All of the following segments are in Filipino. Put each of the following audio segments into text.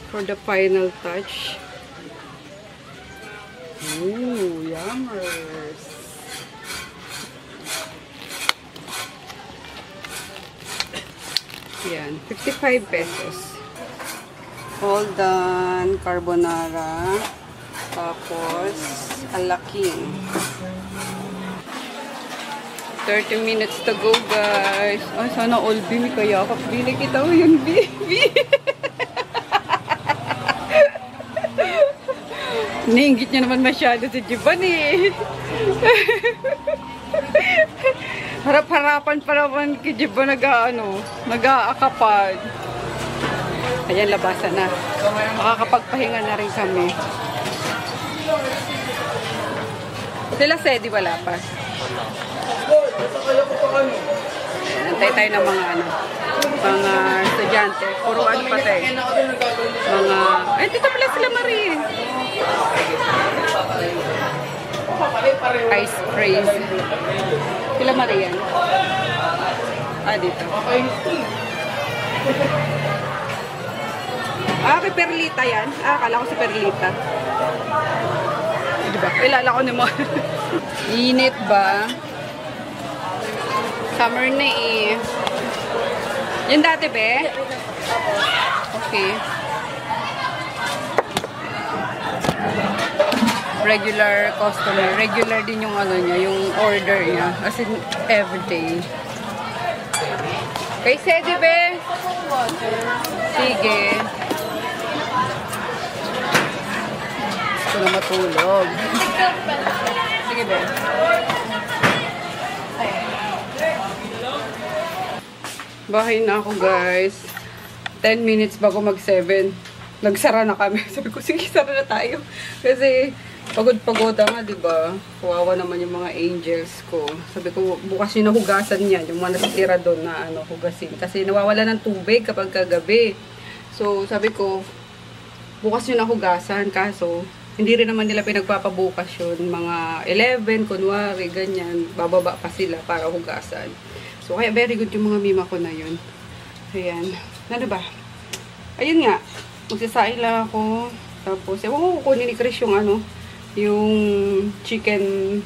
For the final touch. Ooh, yummers. Yan, 55 pesos. All done, carbonara. Tapos, alaking. 30 minutes to go, guys. Ay, sana all B. Kaya kapili kita mo yun, B. Niinggit niya naman masyado si Jiban eh. Harap-harapan pa naman kay Jiban nag-aakapad. Ayan, labasan na. Makakapagpahinga na rin kami. Sila Sedi wala pa. Antay tayo ng mga estudyante. Puro pa tayo. Ay, dito pala sila Marie. Ice freeze. Sila Marie yan. Dito. Kay Perlita yan. Akala ko si Perlita. Diba? Ilala ko ni mo. Init ba? Summer na eh. Yung dati, be? Okay. Regular customer. Regular din yung ano niya, yung order niya. As in, everyday. Kay Sedi, be? Sige. Gusto na matulog. Sige, be. Bahay na ako, guys. 10 minutes bago mag-7. Nagsara na kami. Sabi ko, sige, sara na tayo. Kasi, pagod-pagod nga, diba? Kawawa naman yung mga angels ko. Sabi ko, bukas yung nahugasan niya. Yung mga nasitira doon na hugasin. Kasi nawawala ng tubig kapag kagabi. So, sabi ko, bukas yung nahugasan. Kaso, hindi rin naman nila pinagpapabukas yun. Mga 11, kunwari, ganyan. Bababa pa sila para hugasan. So, kaya very good yung mga mima ko na yun. Ayan. Ano ba? Ayun nga. Magsasain lang ako. Tapos, ewan ko kukunin ni Chris yung yung chicken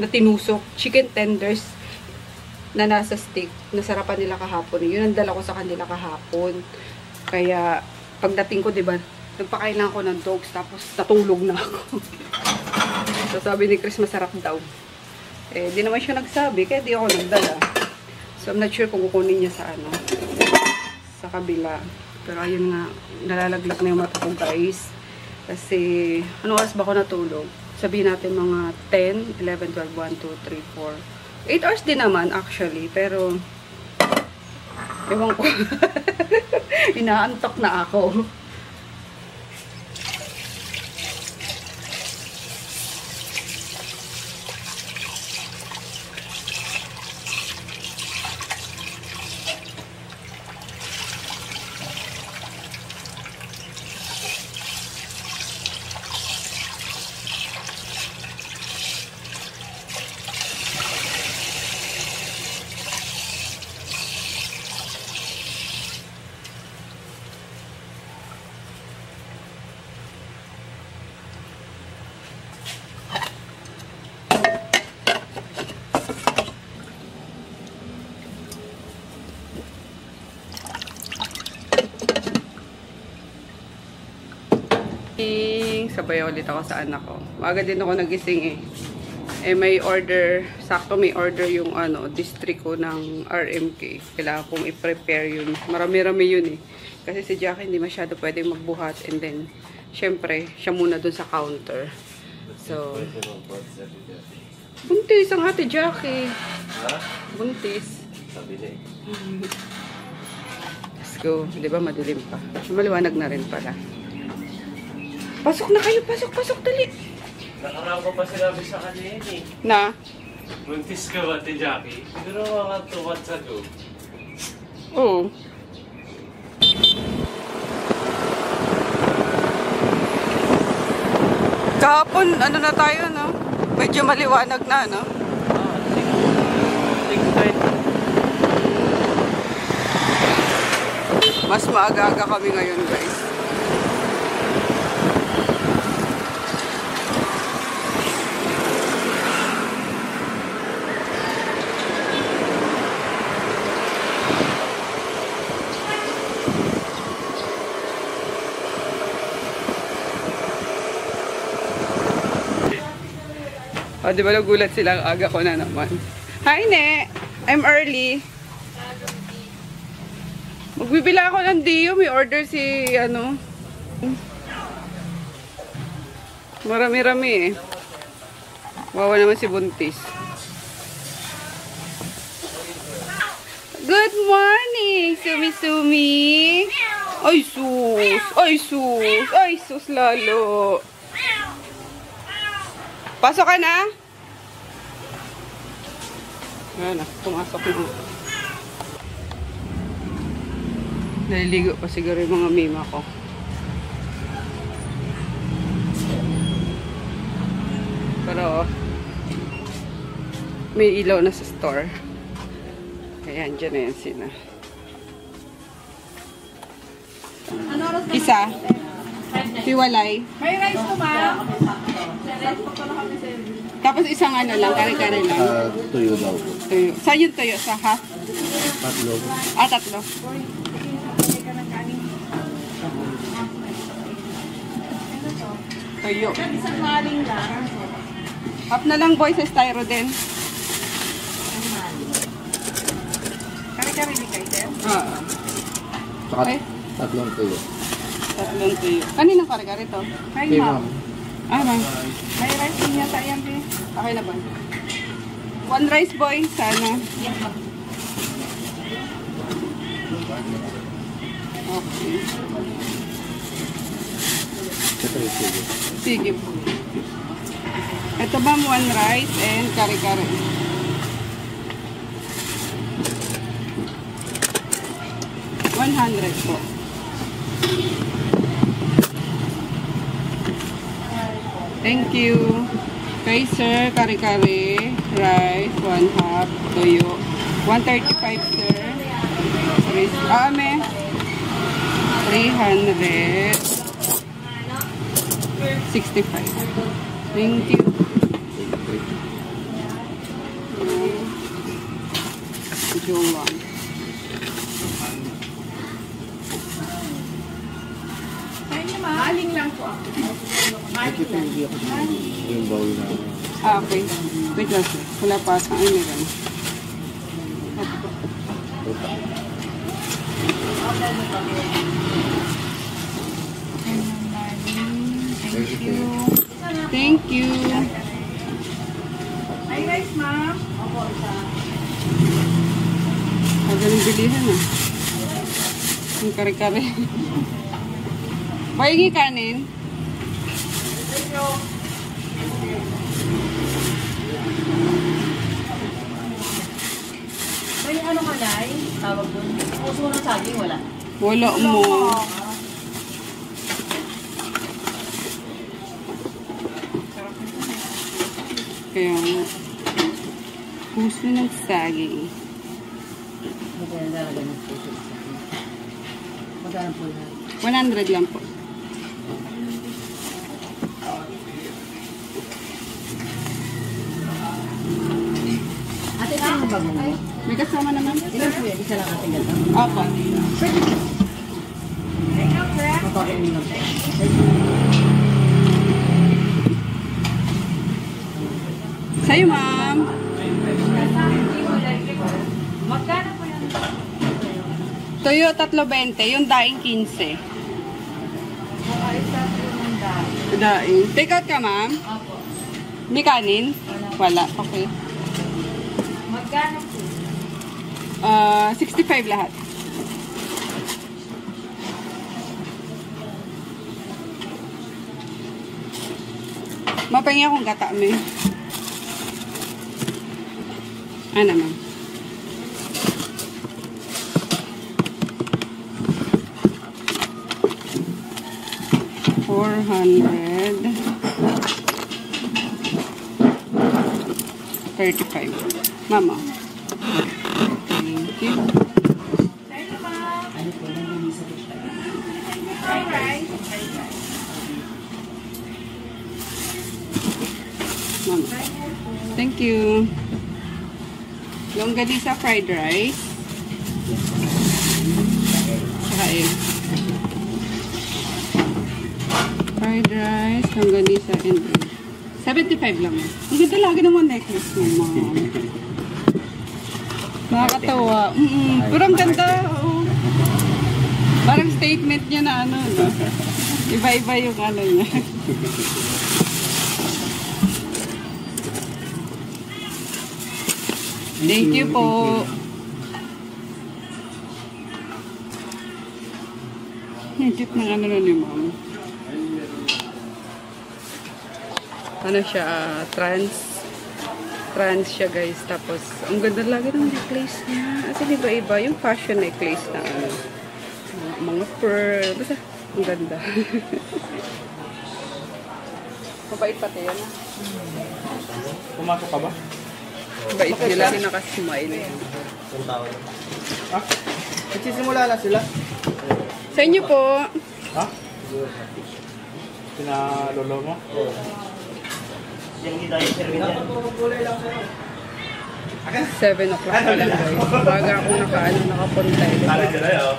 na tinusok. Chicken tenders na nasa stick. Nasarapan nila kahapon. Yun ang dala ko sa kanila kahapon. Kaya, pagdating ko, diba, nagpakain lang ako ng dogs. Tapos, natulog na ako. So, sabi ni Chris, masarap daw. Eh, di naman siya nagsabi, kaya di ako nagdala. So, I'm not sure kung kukunin niya sa sa kabila. Pero ayun nga, nalalaglag na yung mata ko, guys. Kasi, ano oras ba ako natulog? Sabihin natin mga 10, 11, 12, 1, 2, 3, 4. 8 hours din naman, actually. Pero, ewan ko. Inaantok na ako. Sabay ulit ako sa anak ko. Maaga din ako nagising eh. Eh, may order, sakto may order yung ano, district ko ng RMK. Kailangan kong i-prepare yun. Marami-rami yun eh. Kasi si Jackie hindi masyado pwedeng magbuhat. And then, syempre, siya muna dun sa counter. So, buntis ang ate Jackie. Ha? Buntis. Sabi na eh. Let's go. Di ba madilim pa? Maliwanag na rin pala. Pasok na kayo! Pasok! Pasok! Dali! Nakarako pa sinabi sa kanya yun eh. Na? Buntis ka ba, Ate Jackie? Pero mga 2 months ago. Oo. Kahapon, ano na tayo, no? Medyo maliwanag na, no? Mas maaga-aga kami ngayon, guys. O, di ba nagulat sila? Aga ko na naman. Hi, Ne! I'm early. Magbibila ako ng Dio. May order si, ano. Marami-rami eh. Wawa naman si Buntis. Good morning, Sumi-Sumi! Ay, sus! Ay, sus! Ay, sus lalo! Pasok ka na? Ayan na, pumasok na. Naliligo pa siguro yung mga mima ko. Pero, may ilaw na sa store. Ayan, dyan na yan sila. Isa. Hiwalay. May rice to, ma'am. Tapos isang ano lang, kare-kare lang. Tuyo daw po. Tuyo. Saan yung tuyo? Sa half? Tatlo. Ah, tatlo. Tuyo. Isang maling lang. Half na lang boy sa styro din. Kare-kare ni kayo, sir? Ah. Saka Ay. tatlong tuyo. Tatlong tuyo. Kaninang kare-kare to? Hi, Okay, ma'am. ma'am. Ah, ma'am. May rice din yata yan, be. Okay na ba? One rice boy, sana. Okay. Ito yung tuyo. Sige po. Ito ma'am, one rice and kare-kare. $100 po. Thank you. Okay, sir. Kare-kare. Rice. 1/2. Toyo. 135, sir. Ame. 365. Thank you. Jowa. Ayun, ma'am. Maling lang po ako. Ito hindi ako yung bowl na. Ah, okay. Wait lang, sir. Wala pa sa ano lang. Tuta. Thank you. Thank you. May rice, ma'am. Magaling bilihan ah. Yung kare-kare. Bayagi kanin. May ano ka, Nay? Tawag doon. Puso ng saging, wala. Wala mo. Kaya nga. Puso ng saging. Magkano talaga ng puso ng saging? Magkano po yan? 100 lang po. Ate, saan mo ba mo? May kasama naman. Ilan po yan? Isa lang ating ganda. Opo. Mapakainin lang po. Sa'yo, ma'am. Magkano po yan? Tuyo, 3.20. Yung daing 15. Daing. Take out ka, ma'am? Opo. May kanin? Wala. Okay. Magkano po? 65 lahat. Mapahinga akong gata, may. Ano, ma'am? $435. Mama. Thank you. Ano po, nandun sa siya. Alright. Mama. Thank you. Longganisa fried rice. Saka egg. Fried rice, longganisa, and egg. 75 lang. Ang ganda lagi naman necklace mo, ma'am. Nakakatawa. Pero ang ganda. Oh. Parang statement niya na ano, no? Iba-iba yung ano niya. Thank you po. Higit ng ano na ni ma'am. Ano siya, trans siya guys. Tapos, ang ganda lagi ng necklace niya. Kasi iba-iba yung fashion necklace na ano. Mga pearl. Basta, ang ganda. Mabait pati yan ah. Pumasok ka ba? Mabait nila lagi nakasmile. Ah? Nagsisimula na sila? Sa inyo po. Ha? Pinalolo mo? Yung hindi tayo serving yan. 7 o'clock pa lang guys. Baga akong nakapunta. Tali ka na yun.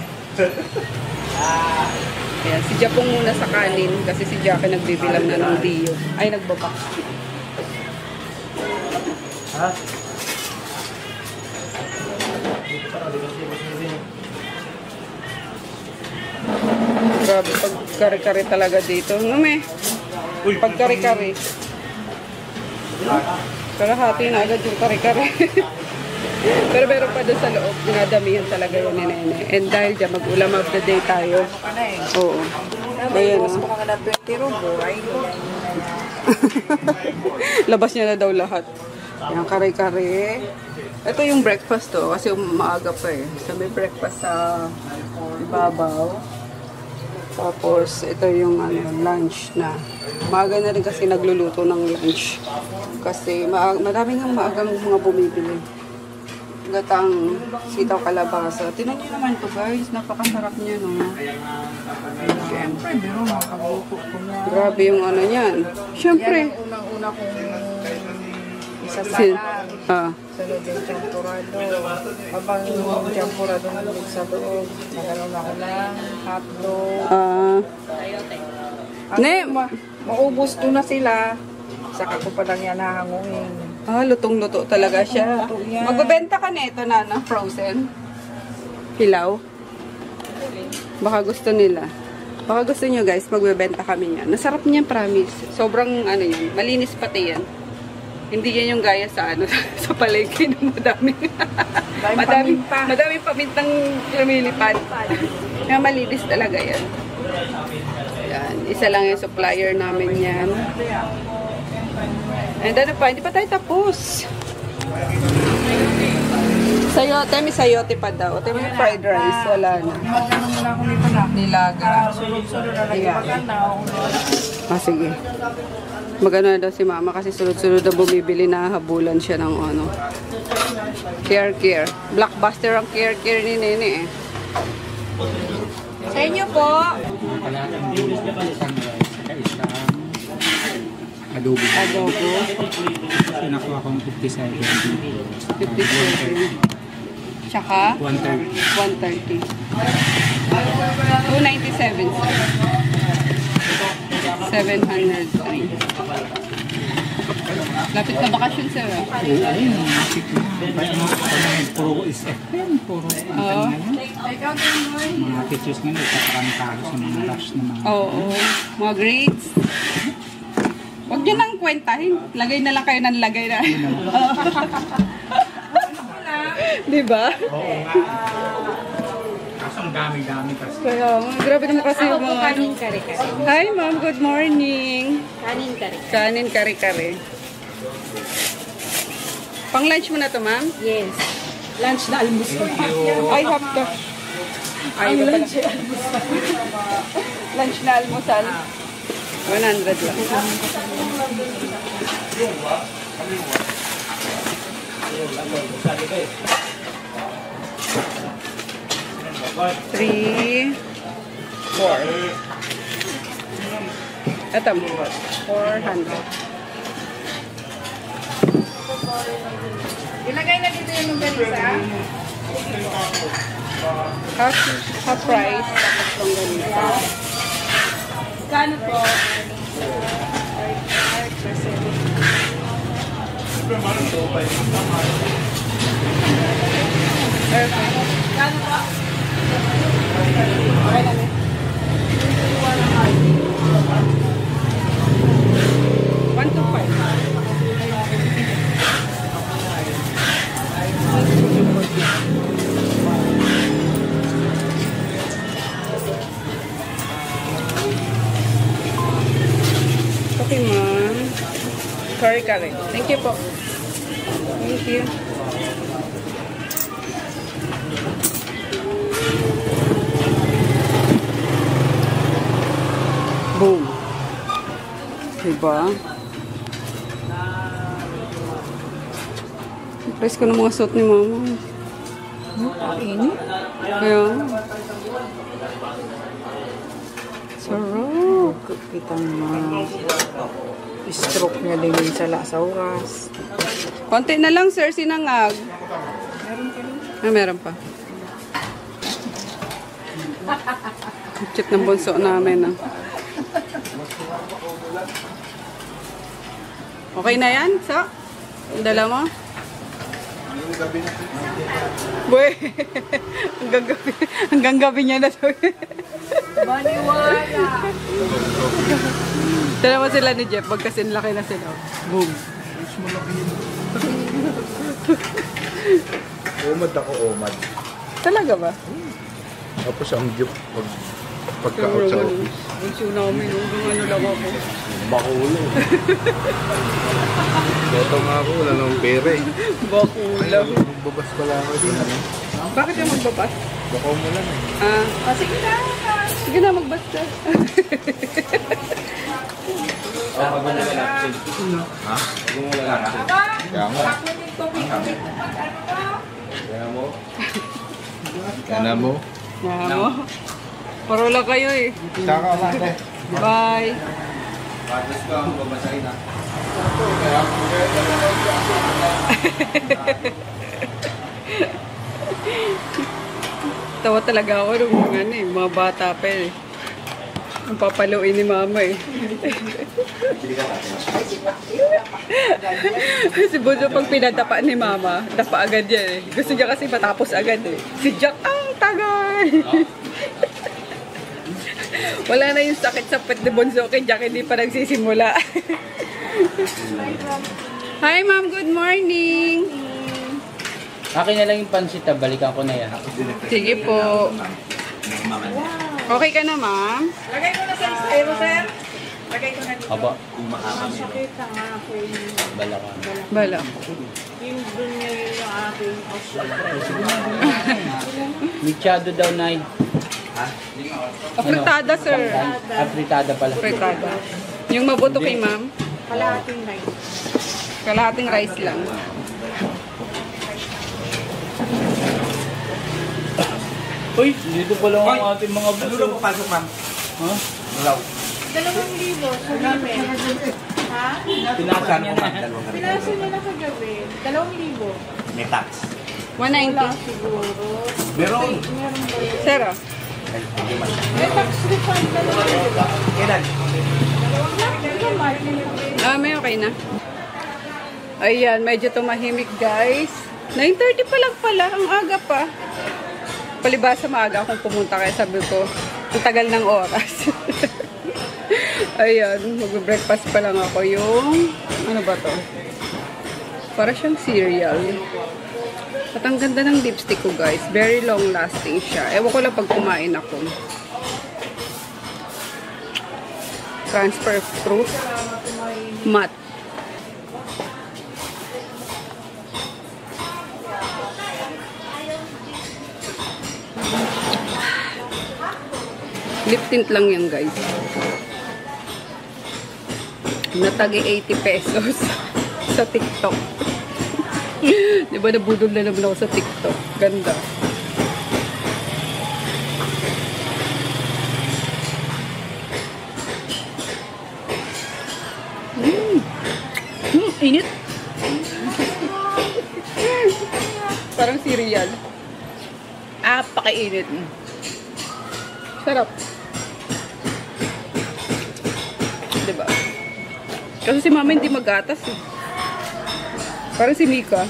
Ayan, si Japong muna sa kanin kasi si Jackie nagbibilang na ng Dio. Ay, nagbabak. Ha? Grabe, pag kare-kare talaga dito. Ano may? Pag kare-kare. Kalahati na agad yung kare-kare. Pero meron pa doon sa loob. Dinadamihan talaga yun ni Nene. And dahil dyan, mag-ulam of the day tayo. Oo. Ayan o. Labas niya na daw lahat. Yan, kare-kare. Ito yung breakfast to. Kasi maaga pa eh. So may breakfast sa ibabaw. Tapos, ito yung lunch na. Maaga na rin kasi nagluluto ng lunch. Kasi maraming ang maagang mga bumibili. Gatang sitaw kalabasa. Tinan niyo naman to guys. Napakasarap niya, no? Siyempre, biro makagluto ko na. Grabe yung ano niyan. Siyempre. Yan ang unang-una kong Sin isasalan. Sunod yung champurado. Habang yung champurado nandun sa loob, nagano'n ako ng hotdog. Maubos ko na sila. Saka ko pa lang yan hahanguin. Lutong-luto talaga siya. Luto yan. Magbebenta ka nito na frozen. Hilaw. Baka gusto nila. Baka gusto nyo guys, magbebenta kami yan. Nasarap niyan, promise. Sobrang ano yan, malinis pati yan. Hindi yan yung gaya sa ano sa palengke na madaming pamintang lumilipad. Kaya malinis talaga yan. Yan. Isa lang yung supplier namin yan. And ano pa, hindi pa tayo tapos. Sayote, may sayote pa daw. Ito may fried rice, wala na. Magkano muna ako nito na? Nilaga. Sunod-sunod na lang yung magkano. Sige. Magano na daw si mama kasi sunod-sunod na bumibili na habulan siya ng ano. Care. Blockbuster ang care ni Nene eh. Sa inyo po. Adobo. Nakuha kong 57. 57. Tsaka? 130. 130. 297. 703. Lapit na bakasyon, sir. Oo, ayun, nakakit na. Puro SFM, puro Oo. mga teachers nga, itatarantado sa mga rush na mga... Oo. Mga grades. Huwag nyo nang kwentahin. Lagay na lang kayo ng lagay na. Diba? Oo nga. Kaso ang dami-dami kasi. Kaya, grabe naman kasi yung mga... Kanin kare-kare. Hi, ma'am. Good morning. Kanin kare-kare. Kanin kare-kare. Pang lunch mo na to, ma'am? Yes. Lunch na almusal. Ay, half to. Ay, iba pala. Lunch na almusal. 100 lang. Three, 4. Ito mo. 400. Ilagay na dito yung ganisa. Half price. Tapos itong ganito. Kano po? Kano po? Okay lang eh. 125. Okay, ma'am. Sorry, Karen. Thank you po. Thank you. Boom. Diba? Price ko ng mga suot ni mama. Init. Kaya. Sarap. Kitang stroke niya din yung sala sa oras. Konti na lang, sir, sinangag. Meron pa. Check ng bunso namin, ah. Okay na yan, so? Dala mo? Boy, hanggang gabi niya na to. Baniwala! Dala mo sila ni Jeff, magkasin laki na sila. Boom. Umad ako, umad. Talaga ba? Tapos ang jeep pagka-out sa office. Bunso namin, hanggang ano lang ako. Bakulo. Toto nga ako, wala nang pera eh. Bakula. Magbabas pala ako din. Bakit yung magbabas? Bakaw mo lang eh. Sige na. Sige na, magbas ka. Ha? Huwag mo lang ako. Kaya mo. Kaya mo. Kaya mo. Mamo. Parola kayo eh. Saka lang eh. Bye. Patas ka ang babasahin ha. Tawa talaga ako nung mga bata pa eh. Ang papaluin ni mama eh. Si Bunso pag pinadapa ni mama, dapa agad yan eh. Gusto niya kasi matapos agad eh. Si Jack, ang tagal! Wala na yung sakit sa pet ni Bunso kay Jack, hindi pa nagsisimula. Hi ma'am, good morning! Akin na lang yung pansit, balikan ko na yan. Sige po. Okay ka na ma'am? Lagay ko na sa styro, sir. Lagay ko na dito. Aba, Masakit ang aking balakan. Bala. yung dun niya yung aking Michado daw na Afritada sir. Afritada pala. Afritada. Yung mabuto kay ma'am, kalahating rice. kalahating rice lang. Uy, dito pala ang ating mga buso. Ano papasok, ma'am? Ha? 2,000 sa gabi. Ha? Pinasaan mo, ma'am? Pinasa nila kagabi. 2,000. May tax. 190. Siguro. Meron. Meron ba yun? Sir, oh. May tax refund na naman, di ba? Kailan? Ito, Mark. May okay na. Ayan, medyo tumahimik guys. 9:30 pa lang pala, ang aga pa. Palibasa maaga akong pumunta kaya sabi ko, ang tagal ng oras. Ayan, mag-breakfast pa lang ako yung, ano ba to? Para siyang cereal. At ang ganda ng lipstick ko guys. Very long lasting siya. Ewan ko lang pag kumain ako. Transfer proof. Matte. Lip tint lang yan guys. Natagi 80 pesos sa TikTok. Diba nabudol na naman ako sa TikTok. Ganda. Init. Parang cereal. Pakainit. Sarap. Diba? Kasi si mama hindi magatas eh. Parang si Mika.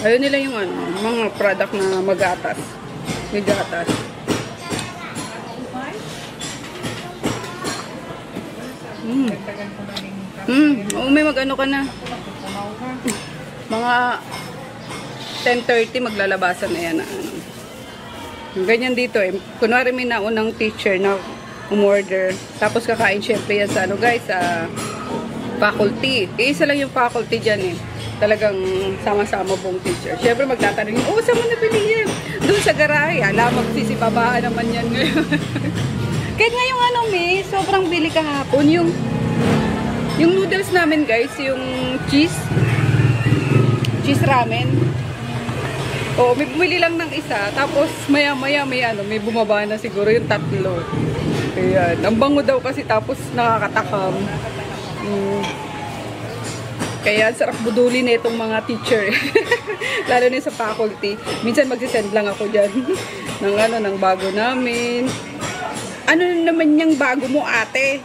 Ayaw nila yung ano, mga product na magatas. May gatas. Oo, may mag-ano ka na. Mga 10:30 maglalabasan na yan. Ganyan dito eh. Kunwari may naunang teacher na umorder. Tapos kakain syempre yan sa ano guys, sa faculty. Isa lang yung faculty dyan eh. Talagang sama-sama buong teacher. Syempre magtatanong, oh, saan mo nabili yan? Doon sa garahe. Alam, magsisibabaan naman yan ngayon. Kahit nga yung ano, may sobrang bili kahapon. Yung noodles namin guys, yung cheese ramen. Oo, may bumili lang ng isa. Tapos maya-maya may bumaba na siguro yung 3. Ayan. Ang bango daw kasi tapos nakakatakam. Kaya sarap budulin na itong mga teacher. Lalo na sa faculty. Minsan magsisend lang ako dyan ng bago namin. Ano naman yung bago mo ate?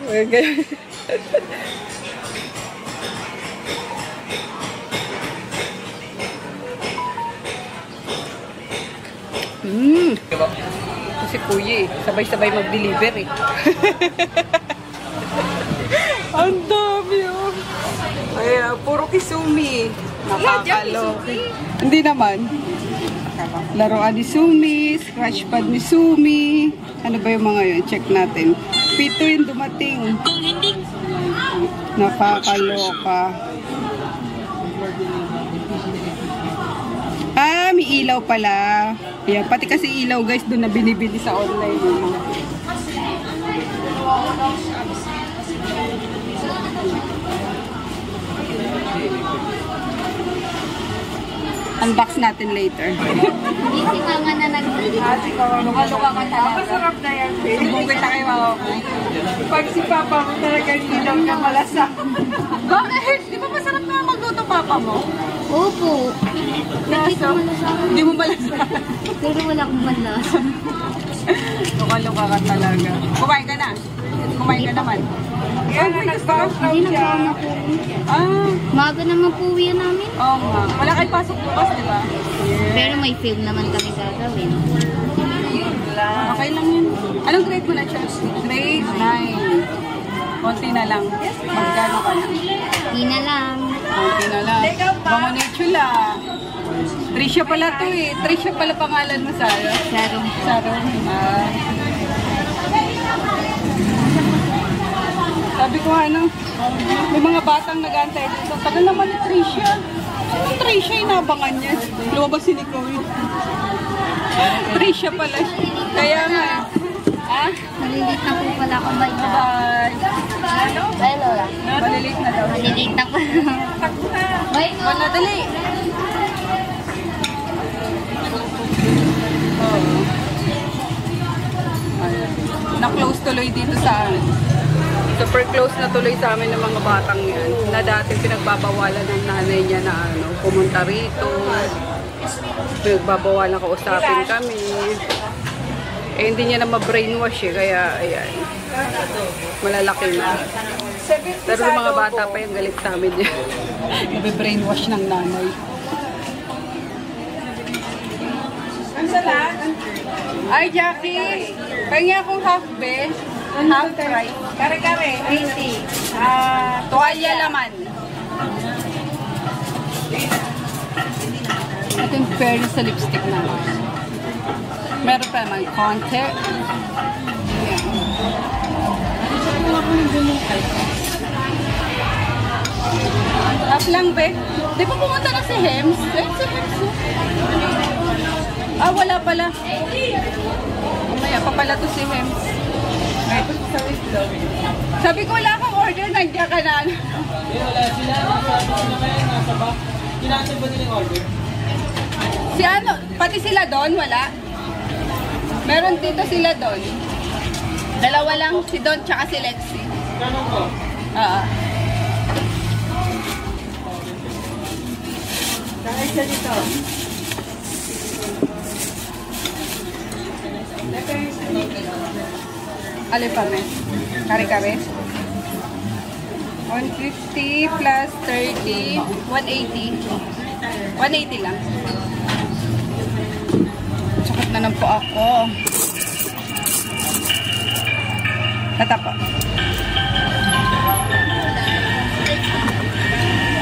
Kasi kuya eh, sabay-sabay mag-deliver eh. Ang dami oh. Ay, puro kisumi. Nakakaloki. Hindi naman. Laruan ni Sumi, scratch pad ni Sumi. Ano ba yung mga yun? Check natin. 7 yung dumating. Nakakaloka. May ilaw pala. Ayan, pati kasi ilaw guys, doon na binibili sa online. Unbox natin later. Hindi si mama na nag-ati. Luka-luka ka talaga. Masarap na yan. Bukit na kayo ako. Pag si papa mo talaga hindi daw niya malasa. Bakit? Di ba masarap na magluto papa mo? Opo. Nakita mo na sa akin. Hindi mo malasa. Pero wala akong malasa. Luka-luka ka talaga. Kumain ka na. Kumain ka naman. Yan na nag-bounce out Hindi siya. na po. Maaga naman po uwi namin. Oo nga. Wala kayo pasok bukas, di ba? Pero may film naman kami gagawin. Okay lang yun. Anong grade mo na, Charles? Grade 9. Konti na lang. Magkano ka na? Di na lang. Konti na lang. Bango na yung chula. Trisha pala to eh. Trisha pala pangalan mo, Sarah. Sarong. Sarah. Sabi ko ano, may mga batang nag-antay dito. Tagal naman ni Trisha. Sino Trisha? Inabangan niya. Lumabas si Nicole. Trisha pala. Kaya nga. Malilate na po pala ako. Bye. Bye. Bye, Lola. Malilate na daw. Malilate na po. Bye po. Panadali. Na-close tuloy dito sa amin. Super close na tuloy sa amin ng mga batang yan. Na dati pinagbabawalan ng nanay niya na pumunta rito. Pinagbabawalan kausapin kami. Hindi niya na ma-brainwash eh. Kaya ayan. Malalaki na. Pero yung mga bata pa yung galit sa amin yun. Nabe-brainwash ng nanay. Ang salat? Ay, Jackie! Pahingi akong half beef, half fry. Kare-kare. 80. Tuwalya laman. Ito yung fairy sa lipstick na. Meron pa naman konti. Ayan. Half lang, be. Di ba pumunta na si Hems? Eh, si Hems. Ah, wala pala. Umaya pa pala to si Hems. Sabi ko wala kang order, nandiyan ka na. Wala sila. Nasa ba? Kinansel ba nila yung order? Si ano, pati sila doon, wala? Meron dito sila doon. Dalawa lang, si Don tsaka si Lexi. Kano ko? Dahil siya dito. Alin pa, me? Kare-kare? 150 plus 30, 180. 180 lang. Sakit na lang po ako. Tata po.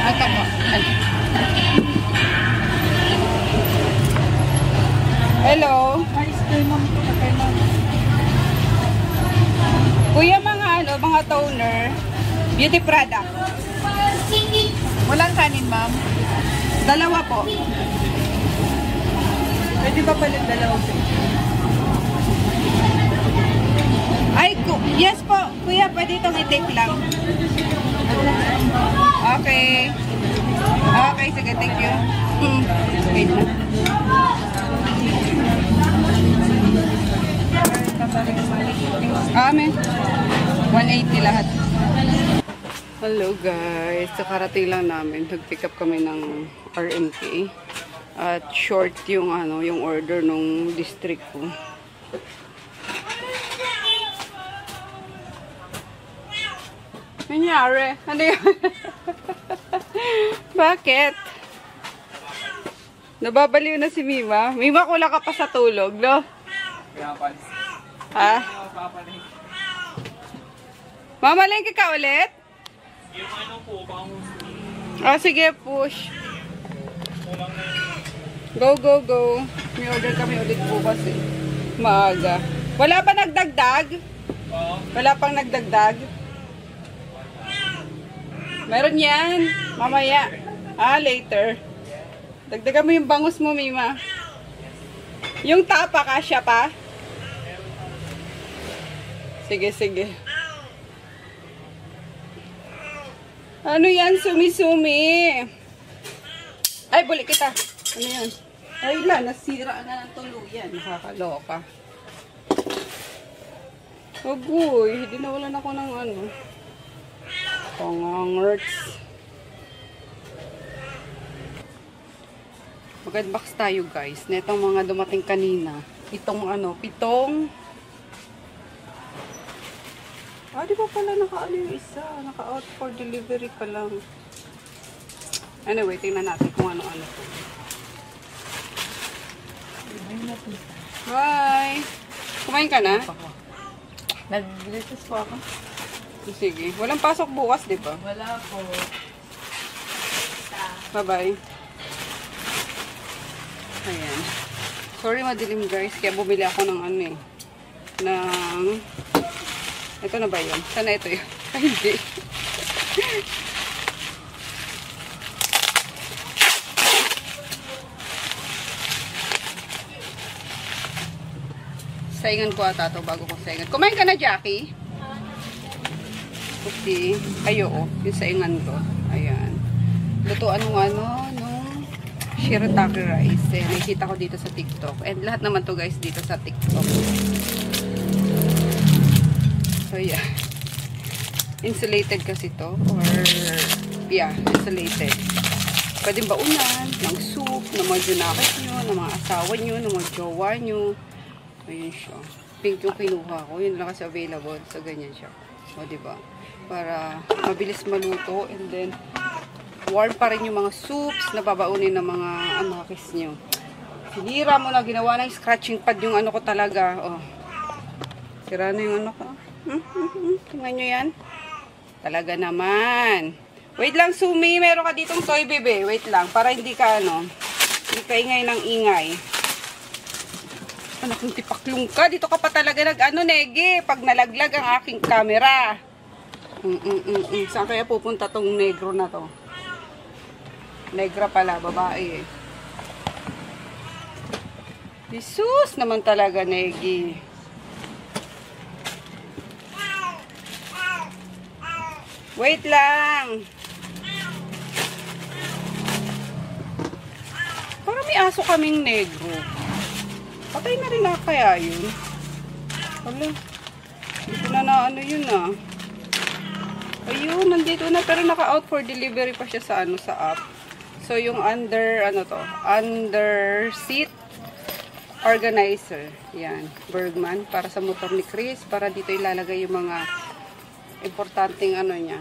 Ito po. Hello. Kuya, mga toner, beauty product. Walang kanin, ma'am. Dalawa po. Pwede ba pala dalawa? Ay, yes po. Kuya, pwede itong i-take lang. Okay. Okay, sige, thank you. Wait lang. Amen. 180 lahat. Hello guys. So, karating lang namin. Nag-pick up kami ng RMK. At short yung yung order nung district ko. Nangyari? Ano yun? Bakit? Nababaliw na si Mima. Mima, kulang ka pa sa tulog, no? Ha? Mamalengke ka ulit? Yung ano po, pang... Sige, push. Go, go, go. May order kami ulit bukas eh. Maaga. Wala pa nagdagdag? Wala pang nagdagdag? Meron yan. Mamaya. Later. Dagdagan mo yung bangus mo, Mima. Yung tapa, kasya pa? Sige, sige. Ano yan? Sumi-sumi. Ay, buli kita. Ano yan? Ay, nasira na ng tuluyan. Nakakaloka. Agoy, hindi nawalan ako ng ano. Pangangerts. Mag-unbox tayo guys. Netong mga dumating kanina. Itong pitong. Di ba pala naka-ano yung isa? Naka-out for delivery pa lang. Anyway, tingnan natin kung ano-ano to. Bye! Kumain ka na? Nag-recess po ako. Sige. Walang pasok bukas, di ba? Wala po. Bye-bye. Ayan. Sorry, madilim guys. Kaya bumili ako ng ito na ba yun? Sana ito yun? Ay, hindi. Saingan ko ata ito bago ko saingan. Kumain ka na, Jackie? Okay. Ayo, yung saingan ko. Ayan. Lutuan nung shirataki rice. Nakikita ko dito sa TikTok. And lahat naman to guys dito sa TikTok. So yeah. Insulated kasi to. Or, yeah, insulated. Pwede baunan ng soup, ng mga junakit nyo, ng mga asawa nyo, ng mga jowa nyo. Ayan siya. Pink yung kinuha ko. Yun lang kasi available. So, ganyan siya. O, diba? para mabilis maluto. And then, warm pa rin yung mga soups na babaunin ng mga amakis nyo. Sinira mo na, ginawa ng scratching pad yung ano ko talaga. Oh. Sira na yung ano ko. Tingnan nyo yan. Talaga naman. Wait lang, Sumi. Meron ka ditong toy, bebe. Wait lang. Para hindi ka, hindi ka ingay ng ingay. Anak, kung tipaklong ka. Dito ka pa talaga Negi. Pag nalaglag ang aking camera. Saan kaya pupunta tong negro na to? Negra pala, babae eh. Jesus naman talaga, Negi. Wait lang. Parang may aso kaming negro. Patay na rin na kaya yun. Hala. Dito na yun ah. Ayun, nandito na. Pero naka-out for delivery pa siya sa sa app. So, yung under seat organizer. Yan. Bergman. Para sa motor ni Chris. Para dito ilalagay yung mga importanteng niya.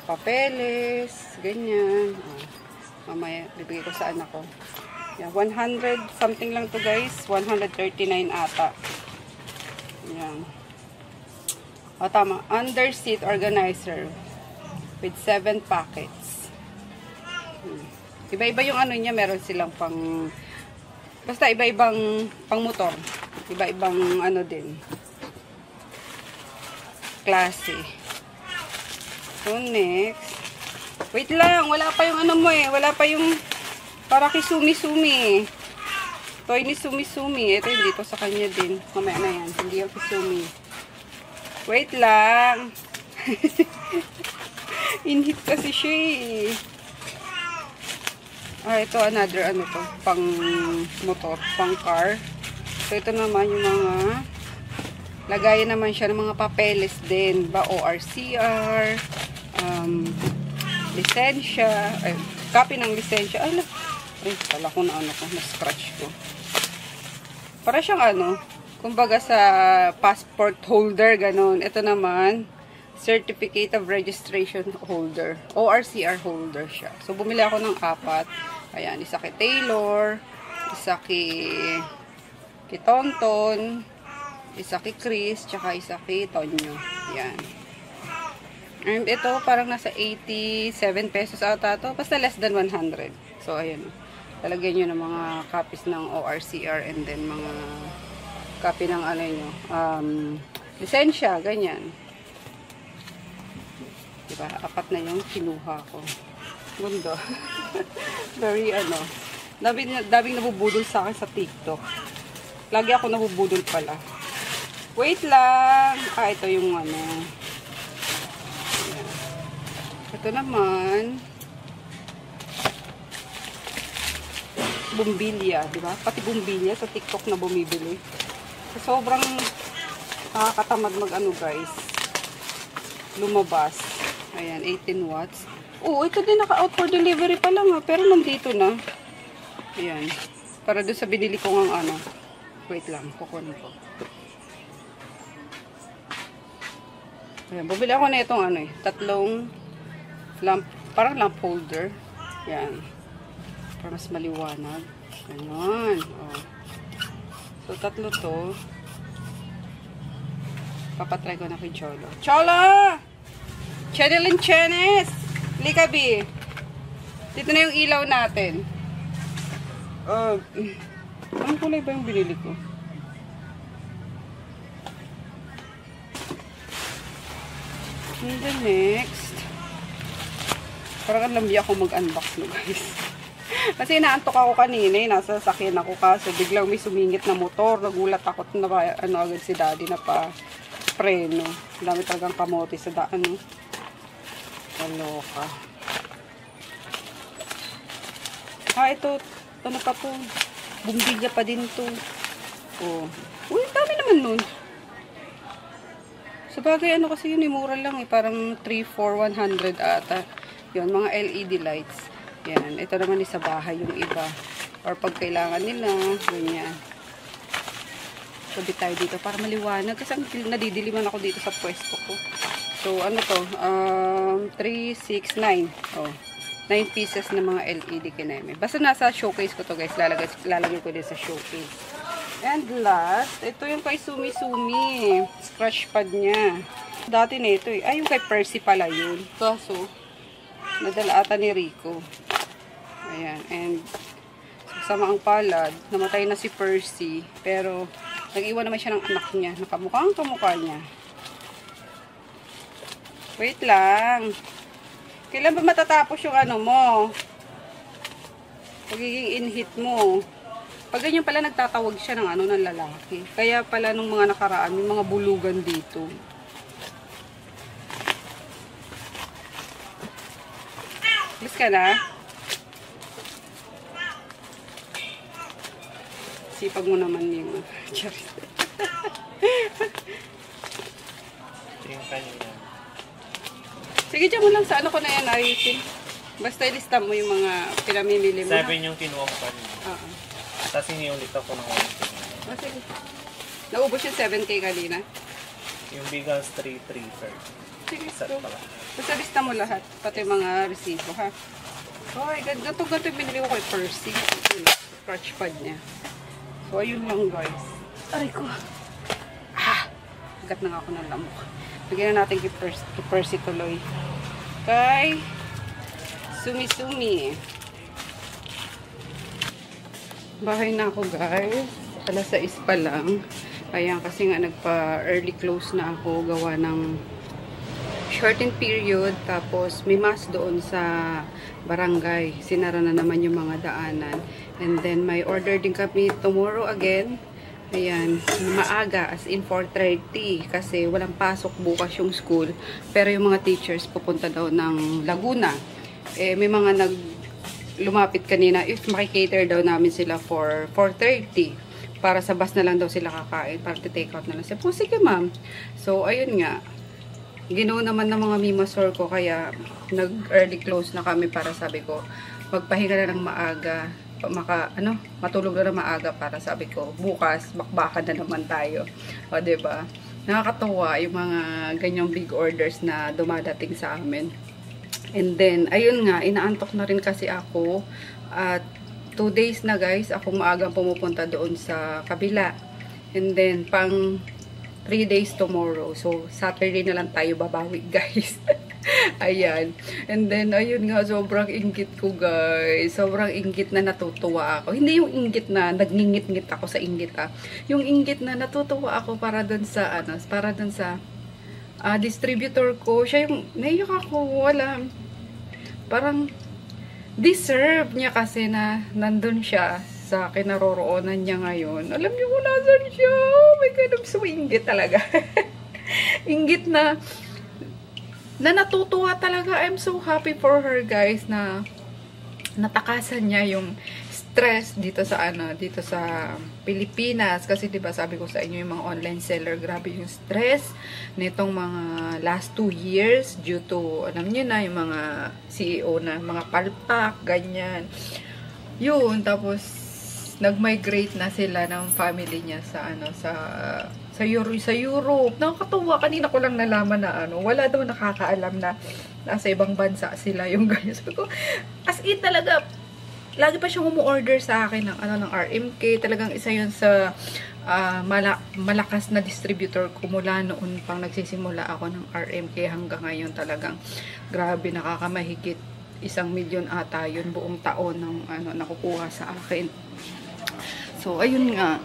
Papeles. Ganyan. Mamaya, bibigay ko sa anak ko. Yan. 100 something lang to guys. 139 ata. Yan. O, tama. Under seat organizer. With 7 packets. Iba-iba yung niya, meron silang basta iba-ibang pang motor. Iba-ibang din. Klase. So, next. Wait lang, wala pa yung mo eh. Wala pa yung para kay Sumi-Sumi. Toy ni Sumi-Sumi. Ito yung dito sa kanya din. Mamaya na yan. Hindi yung kay Sumi. Wait lang. Inhit kasi siya eh. Ito another to, pang motor, pang car. So ito naman yung mga lagayan naman siya ng mga papeles din, ba ORCR, lisensya, copy ng lisensya. Ay, pala ko na na-scratch ko. Para siyang kumbaga sa passport holder, ganun. Ito naman, certificate of registration holder. ORCR holder siya. So, bumili ako ng 4. Ayan, isa kay Taylor, isa kay Tonton, isa kay Chris, tsaka isa kay Tonyo. Ayan. And ito, parang nasa 87 pesos ata to. Basta less than 100. So, ayan. Talagyan nyo ng mga copies ng ORCR and then mga copy ng lisensya, ganyan. Diba? 4 na yung kinuha ko. Gundo. Very daming nabubudol sa akin sa TikTok. Lagi ako nabubudol pala. Wait lang. Ito yung Ayan. Ito naman. Bumbilya, diba? Pati bumbilya sa TikTok na bumibili. So, sobrang nakakatamad guys. Lumabas. Ayan, 18 watts. Oo, ito din naka-out for delivery pa lang pero nandito na. Ayan. Para doon sa binili ko ng Wait lang, kukunin ko. Ayan, bumili ako na itong 3 lamp, parang lamp holder. Ayan. Para mas maliwanag. Ganon. Oh. So, 3 to. Papatry ko na kay Cholo. Cholo! Channel and Chenes! Lika, B. Dito na yung ilaw natin. Anong kulay ba yung binili ko? And the next. Parang lambi ako mag-unbox no, guys. Kasi inaantok ako kanina. Nasa sasakyan ako kaso biglang may sumingit na motor. Nagulat ako na agad si daddy na pa preno. Dami talagang kamote sa daan. Kaloka. Ito. Ano pa to? Bumbilya pa din to. Oh. Uy, dami naman nun. Sabagay, kasi yun, mura lang eh. Parang 3,400 ata. Yun, mga LED lights. Yan. Ito naman sa bahay yung iba. Or pag kailangan nila, ganyan. Sabi tayo dito para maliwanag. Kasi nadidiliman ako dito sa pwesto ko. So, ano to? 3, 6, 9. Oh, 9 pieces na mga LED kineme. Basta nasa showcase ko to guys. Lalagay ko din sa showcase. And last, ito yung kay Sumi Sumi. Scratch pad niya. Dati na ito eh. Ay, yung kay Percy pala yun. Kaso, nadala ata ni Rico. Ayan. And, sama ang palad, namatay na si Percy. Pero, nag-iwan naman siya ng anak niya. Nakamukhang kamukha niya. Wait lang. Kailan ba matatapos yung ano mo? Pagiging in-hit mo. Pag ganyan pala nagtatawag siya ng ano ng lalaki. Kaya pala nung mga nakaraan, may mga bulugan dito. Alis ka na? Sipag mo naman yung charis. Yung kanina. Sige, dyan mo lang sa ano ko na yan, ayusin. Basta ilista mo yung mga pinamimili mo. 7 yung kinuha ko kanina. Oo. Tapos iniulit ako ng 1. Oh, sige. Naubos yung 7K kanina. Yung bigas 3,330. Sige, Set so. pala. Basta lista mo lahat. Pati mga resibo, ha? Hoy, ganito yung binili ko kay Percy. Scratch pad niya. So, ayun lang, guys. Aray ko. Agat na nga ako ng lamok. Bigyan na natin kay Percy tuloy. Kay Sumi Sumi. Bahay na ako, guys. Alas 6 pa lang. Ayan, kasi nga nagpa-early close na ako. Gawa ng shortened period. Tapos, may mass doon sa barangay. Sinara na naman yung mga daanan. And then, may order din kami tomorrow again. Ayan, maaga, as in 4:30 kasi walang pasok bukas yung school. Pero yung mga teachers pupunta daw ng Laguna. Eh, may mga lumapit kanina if makikater daw namin sila for 4:30. Para sa bus na lang daw sila kakain, para take out na lang. Sabi ko, sige ma'am. So, ayun nga. Ginawa naman ng mga mimasor ko, kaya nag-early close na kami para sabi ko, magpahinga na ng maaga. Matulog na maaga para sabi ko, bukas, bakbakan na naman tayo. O, diba? Nakakatuwa yung mga ganyang big orders na dumadating sa amin. And then, ayun nga, inaantok na rin kasi ako. At 2 days na guys, ako maagang pumupunta doon sa kabila. And then, pang 3 days tomorrow. So, Saturday na lang tayo babawi guys. Ayan. And then, ayun nga, sobrang inggit ko, guys. Sobrang inggit na natutuwa ako. Hindi yung inggit na nagngingit-ngit ako sa inggit, ah. Yung inggit na natutuwa ako para dun sa, distributor ko. Siya yung, naiyak ako, wala. Parang, deserve niya kasi na nandun siya sa kinaroroonan niya ngayon. Alam niyo kung nasan siya. Oh my God, I'm so inggit talaga. Inggit na natutuwa talaga. I'm so happy for her, guys, na natakasan niya yung stress dito sa Pilipinas. Kasi 'di ba sabi ko sa inyo yung mga online seller, grabe yung stress nitong mga last 2 years due to, alam niyo na, yung mga CEO na mga palpak, ganyan. Yun, tapos nag-migrate na sila ng family niya sa Europe. Nakakatuwa. Kanina ko lang nalaman na wala daw nakakaalam na nasa ibang bansa sila yung ganyan. Sabi ko, as in talaga, lagi pa siyang umu-order sa akin ng RMK. Talagang isa yun sa malakas na distributor ko mula noon pang nagsisimula ako ng RMK hanggang ngayon. Talagang grabe, nakakamahigit 1 milyon ata yun buong taon ng nakukuha sa akin. So, ayun nga.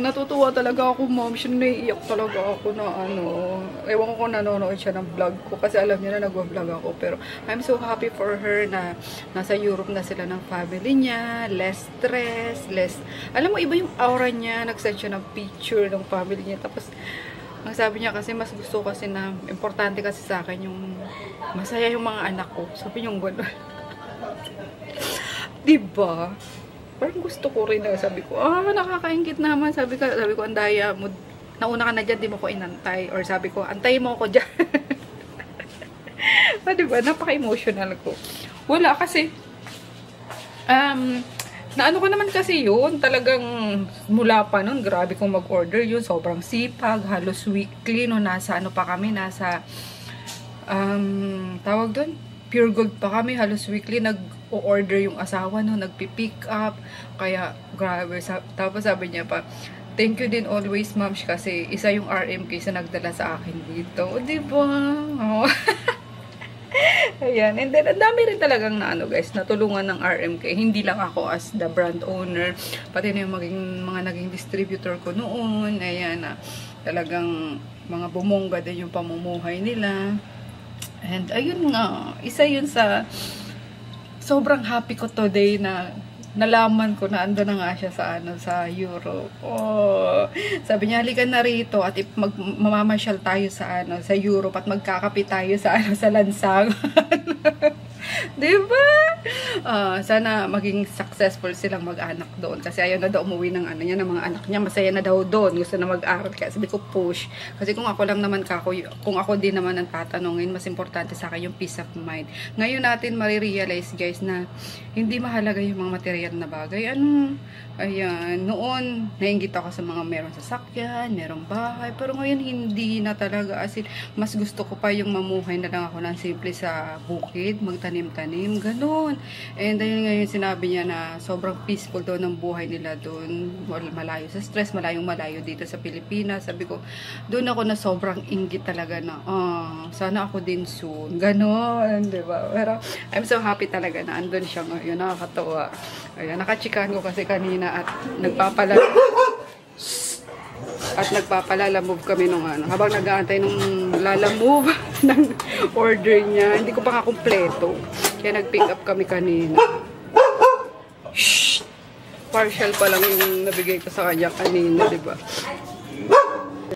Natutuwa talaga ako, ma'am. Siya naiiyak talaga ako na ewan ko kung nanonood siya ng vlog ko kasi alam niya na nag-vlog ako. Pero I'm so happy for her na nasa Europe na sila ng family niya. Less stress, alam mo, iba yung aura niya. Nag-send siya ng picture ng family niya. Tapos, ang sabi niya kasi, mas gusto kasi na, importante kasi sa akin yung masaya yung mga anak ko. Sabi niya yung gano'n. Diba? Parang gusto ko rin na sabi ko, nakakaingit naman. Sabi ko, ang daya mo, nauna ka na dyan, di mo ko inantay. Or sabi ko, antay mo ako dyan. Diba? Napaka-emotional ko. Wala kasi, Naano ko naman kasi yun, talagang mula pa nun, grabe kong mag-order yun, sobrang sipag, halos weekly, no, nasa ano pa kami, nasa, tawag doon, Pure Gold pa kami, halos weekly, nag-order yung asawa, no, nagpi-pick up, kaya, grabe, tapos sabi niya pa, thank you din always, ma'am, kasi isa yung RMK sa nagdala sa akin dito, o, diba? Oh. Ayan, and then, ang dami rin talagang na ano guys, natulungan ng RMK. Hindi lang ako as the brand owner, pati na yung mga naging distributor ko noon. Ayan, talagang mga bumongga din yung pamumuhay nila. And ayun nga, isa yun sa sobrang happy ko today na nalaman ko na ando na nga siya sa Europe. Oh, sabi niya, halika na rito at mamamasyal tayo sa Europe at magkakape tayo sa lansangan. Diba? Sana maging successful silang mag-anak doon kasi ayaw na daw umuwi ng ng mga anak niya, masaya na daw doon, gusto na mag-aral. Kaya sabi ko push, kasi kung ako lang naman kung ako din naman ang tatanungin, mas importante sa akin yung peace of mind. Ngayon natin marirealize guys na hindi mahalaga yung mga material na bagay. Ayan, noon nainggit ako sa mga merong sasakyan, merong bahay, pero ngayon hindi na talaga, as in, mas gusto ko pa yung mamuhay na lang ako ng simple sa bukid, magtanim-tanim, ganun. And ayun ngayon sinabi niya na sobrang peaceful daw ng buhay nila doon, malayo sa stress, malayo dito sa Pilipinas. Sabi ko, doon ako na sobrang inggit talaga na, sana ako din soon, ganun, diba? Pero I'm so happy talaga na andun siya ngayon, nakakatawa. Ayan, nakachikan ko kasi kanina at nagpapalala move kami nung habang nag-aantay nung lala move ng order niya. Hindi ko pa kakumpleto. Kaya nag-pick up kami kanina. Shhh! Partial pa lang yung nabigay ko sa kanya kanina, diba?